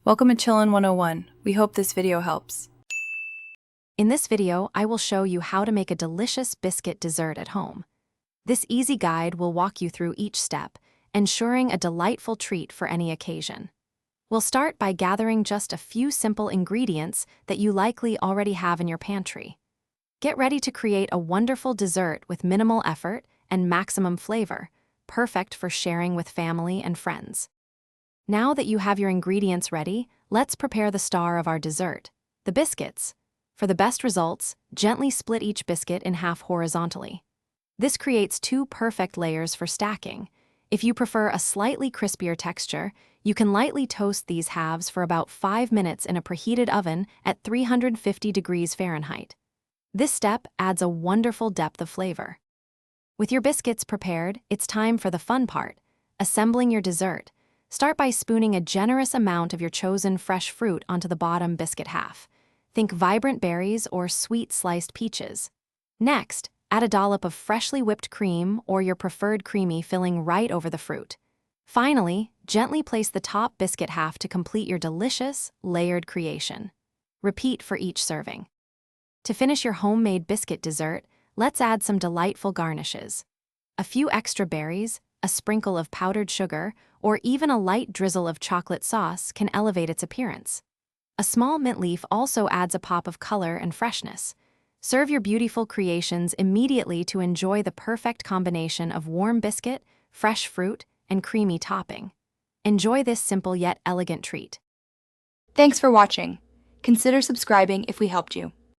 Welcome to Chillin' 101. We hope this video helps. In this video, I will show you how to make a delicious biscuit dessert at home. This easy guide will walk you through each step, ensuring a delightful treat for any occasion. We'll start by gathering just a few simple ingredients that you likely already have in your pantry. Get ready to create a wonderful dessert with minimal effort and maximum flavor, perfect for sharing with family and friends. Now that you have your ingredients ready, let's prepare the star of our dessert, the biscuits. For the best results, gently split each biscuit in half horizontally. This creates two perfect layers for stacking. If you prefer a slightly crispier texture, you can lightly toast these halves for about 5 minutes in a preheated oven at 350 degrees Fahrenheit. This step adds a wonderful depth of flavor. With your biscuits prepared, it's time for the fun part, assembling your dessert. Start by spooning a generous amount of your chosen fresh fruit onto the bottom biscuit half. Think vibrant berries or sweet sliced peaches. Next, add a dollop of freshly whipped cream or your preferred creamy filling right over the fruit. Finally, gently place the top biscuit half to complete your delicious, layered creation. Repeat for each serving. To finish your homemade biscuit dessert, let's add some delightful garnishes. A few extra berries, a sprinkle of powdered sugar, or even a light drizzle of chocolate sauce can elevate its appearance. A small mint leaf also adds a pop of color and freshness. Serve your beautiful creations immediately to enjoy the perfect combination of warm biscuit, fresh fruit, and creamy topping. Enjoy this simple yet elegant treat. Thanks for watching. Consider subscribing if we helped you.